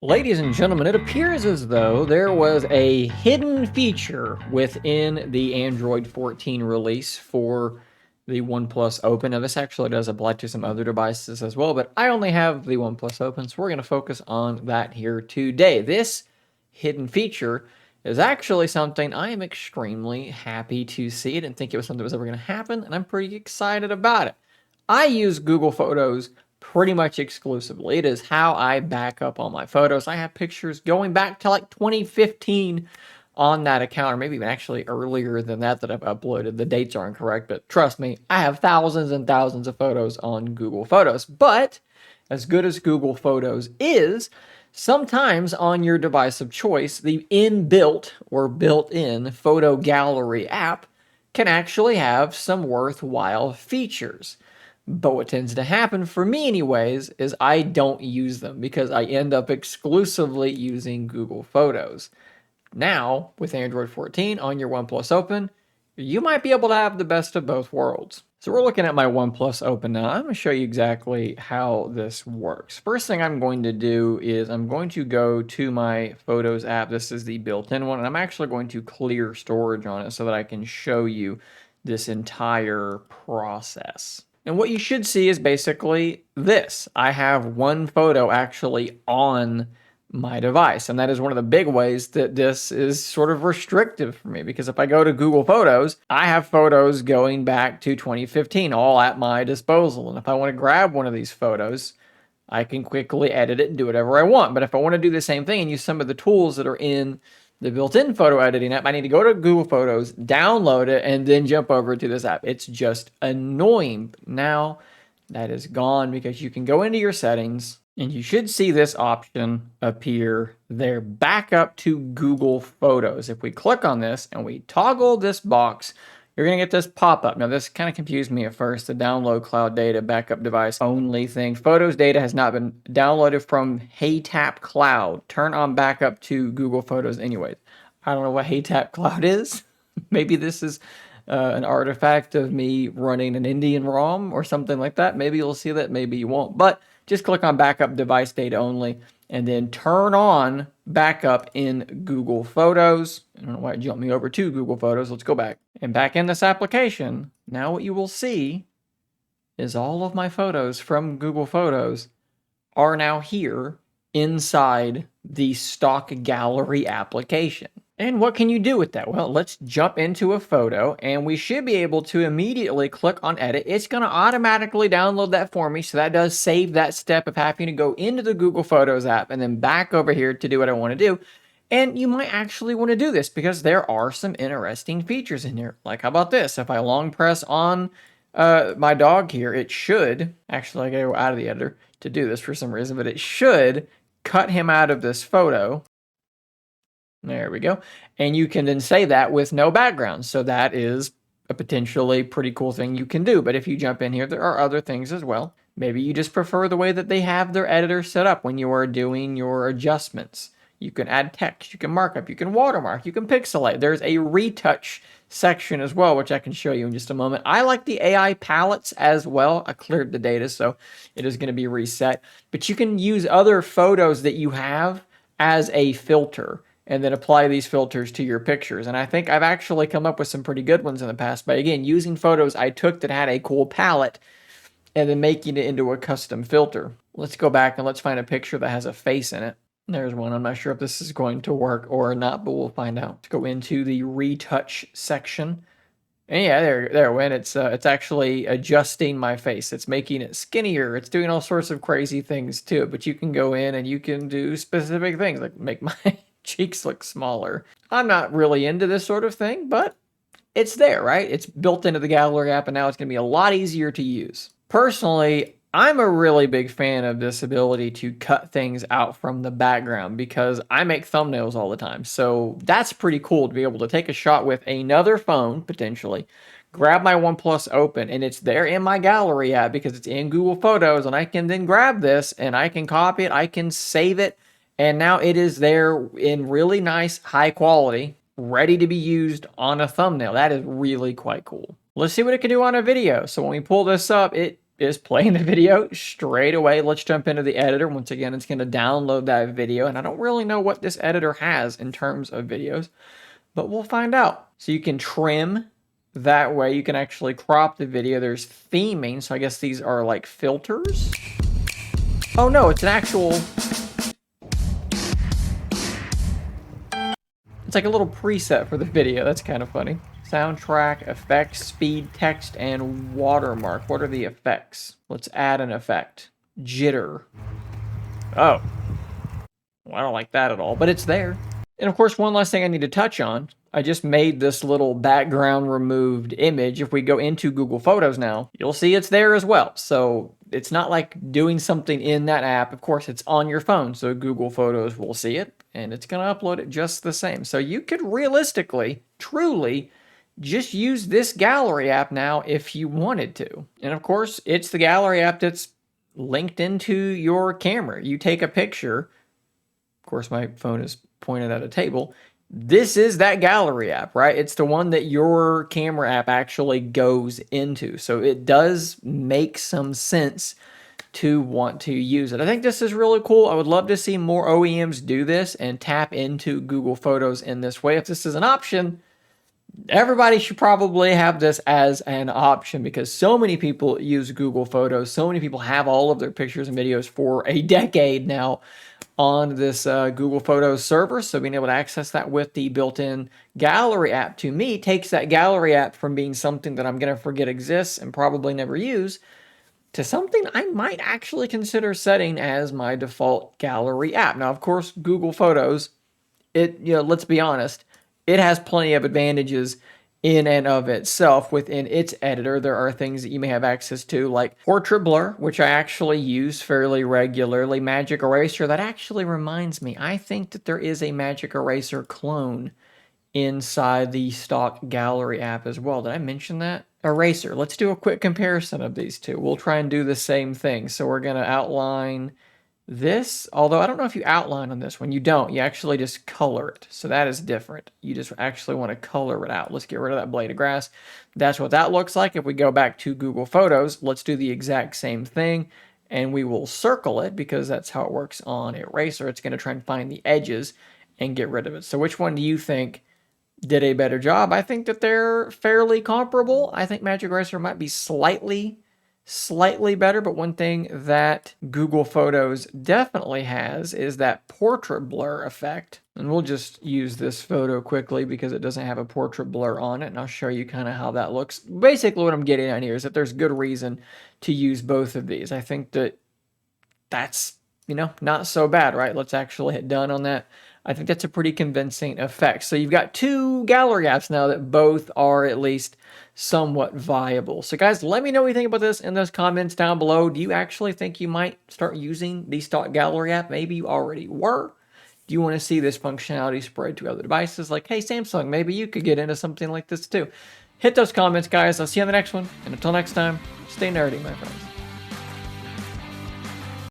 Ladies and gentlemen, it appears as though there was a hidden feature within the Android 14 release for the OnePlus Open. Now, this actually does apply to some other devices as well, but I only have the OnePlus Open, so we're going to focus on that here today. This hidden feature is actually something I am extremely happy to see. I didn't think it was something that was ever going to happen, and I'm pretty excited about it. I use Google Photos pretty much exclusively. It is how I back up all my photos. I have pictures going back to like 2015 on that account, or maybe even actually earlier than that I've uploaded. The dates aren't correct, but trust me, I have thousands and thousands of photos on Google Photos. But as good as Google Photos is, sometimes on your device of choice, the inbuilt or built-in photo gallery app can actually have some worthwhile features. But what tends to happen for me anyways is I don't use them because I end up exclusively using Google Photos. Now, with Android 14 on your OnePlus Open, you might be able to have the best of both worlds. So we're looking at my OnePlus Open now. I'm going to show you exactly how this works. First thing I'm going to do is I'm going to go to my Photos app. This is the built-in one, and I'm actually going to clear storage on it so that I can show you this entire process. And what you should see is basically this. I have one photo actually on my device. And that is one of the big ways that this is sort of restrictive for me, because if I go to Google Photos, I have photos going back to 2015 all at my disposal. And if I want to grab one of these photos, I can quickly edit it and do whatever I want. But if I want to do the same thing and use some of the tools that are in the built-in photo editing app, I need to go to Google Photos, download it, and then jump over to this app. It's just annoying. Now that is gone because you can go into your settings and you should see this option appear there, backup to Google Photos. If we click on this and we toggle this box, you're going to get this pop-up. Now, this kind of confused me at first, the download cloud data backup device only thing. Photos data has not been downloaded from HeyTap Cloud. Turn on backup to Google Photos anyways. I don't know what HeyTap Cloud is. Maybe this is an artifact of me running an Indian ROM or something like that. Maybe you'll see that, maybe you won't. But just click on backup device data only and then turn on backup in Google Photos. I don't know why it jumped me over to Google Photos. Let's go back. And back in this application, now what you will see is all of my photos from Google Photos are now here inside the stock gallery application. And what can you do with that? Well, let's jump into a photo and we should be able to immediately click on edit. It's going to automatically download that for me. So that does save that step of having to go into the Google Photos app and then back over here to do what I want to do. And you might actually want to do this because there are some interesting features in here. Like, how about this? If I long press on my dog here, it should, actually I gotta go out of the editor to do this for some reason, but it should cut him out of this photo. There we go. And you can then say that with no background. So that is a potentially pretty cool thing you can do. But if you jump in here, there are other things as well. Maybe you just prefer the way that they have their editor set up when you are doing your adjustments. You can add text, you can markup, you can watermark, you can pixelate. There's a retouch section as well, which I can show you in just a moment. I like the AI palettes as well. I cleared the data, so it is going to be reset. But you can use other photos that you have as a filter and then apply these filters to your pictures. And I think I've actually come up with some pretty good ones in the past by, again, using photos I took that had a cool palette and then making it into a custom filter. Let's go back and let's find a picture that has a face in it. There's one. I'm not sure if this is going to work or not, but we'll find out. Let's go into the retouch section. And yeah, there went. It's actually adjusting my face. It's making it skinnier. It's doing all sorts of crazy things too. But you can go in and you can do specific things like make my cheeks look smaller. I'm not really into this sort of thing, but it's there, right? It's built into the gallery app, and now it's going to be a lot easier to use. Personally, I'm a really big fan of this ability to cut things out from the background because I make thumbnails all the time. So that's pretty cool to be able to take a shot with another phone, potentially, grab my OnePlus Open, and it's there in my gallery app because it's in Google Photos, and I can then grab this and I can copy it, I can save it, and now it is there in really nice, high quality, ready to be used on a thumbnail. That is really quite cool. Let's see what it can do on a video. So when we pull this up, it is playing the video straight away. Let's jump into the editor. Once again, it's going to download that video, and I don't really know what this editor has in terms of videos, but we'll find out. So you can trim that way. You can actually crop the video. There's theming, so I guess these are like filters. Oh no, it's an actual... It's like a little preset for the video. That's kind of funny. Soundtrack, effects, speed, text, and watermark. What are the effects? Let's add an effect. Jitter. Oh. Well, I don't like that at all, but it's there. And of course, one last thing I need to touch on. I just made this little background removed image. If we go into Google Photos now, you'll see it's there as well. So it's not like doing something in that app. Of course, it's on your phone, so Google Photos will see it, and it's going to upload it just the same. So you could realistically, truly, just use this gallery app now if you wanted to. And of course, it's the gallery app that's linked into your camera. You take a picture. Of course, my phone is pointed at a table. This is that gallery app, right? It's the one that your camera app actually goes into. So it does make some sense to want to use it. I think this is really cool. I would love to see more OEMs do this and tap into Google Photos in this way. If this is an option, everybody should probably have this as an option because so many people use Google Photos. So many people have all of their pictures and videos for a decade now on this Google Photos server. So being able to access that with the built-in gallery app, to me, takes that gallery app from being something that I'm going to forget exists and probably never use to something I might actually consider setting as my default gallery app. Now, of course, Google Photos, let's be honest, it has plenty of advantages in and of itself. Within its editor, there are things that you may have access to, like portrait blur, which I actually use fairly regularly. Magic eraser, that actually reminds me, I think that there is a magic eraser clone inside the stock gallery app as well. Did I mention that? Eraser. Let's do a quick comparison of these two. We'll try and do the same thing. So we're going to outline this, although I don't know if you outline on this one. You don't. You actually just color it. So that is different. You just actually want to color it out. Let's get rid of that blade of grass. That's what that looks like. If we go back to Google Photos, let's do the exact same thing. And we will circle it because that's how it works on Eraser. It's going to try and find the edges and get rid of it. So which one do you think did a better job? I think that they're fairly comparable. I think Magic Eraser might be slightly better, but one thing that Google Photos definitely has is that portrait blur effect. And we'll just use this photo quickly because it doesn't have a portrait blur on it, and I'll show you kind of how that looks. Basically what I'm getting at here is that there's good reason to use both of these. I think that that's, not so bad, right? Let's actually hit done on that. I think that's a pretty convincing effect. So you've got two gallery apps now that both are at least somewhat viable. So guys, let me know what you think about this in those comments down below. Do you actually think you might start using the stock gallery app? Maybe you already were. Do you want to see this functionality spread to other devices? Like, hey, Samsung, maybe you could get into something like this too. Hit those comments, guys. I'll see you on the next one. And until next time, stay nerdy, my friends.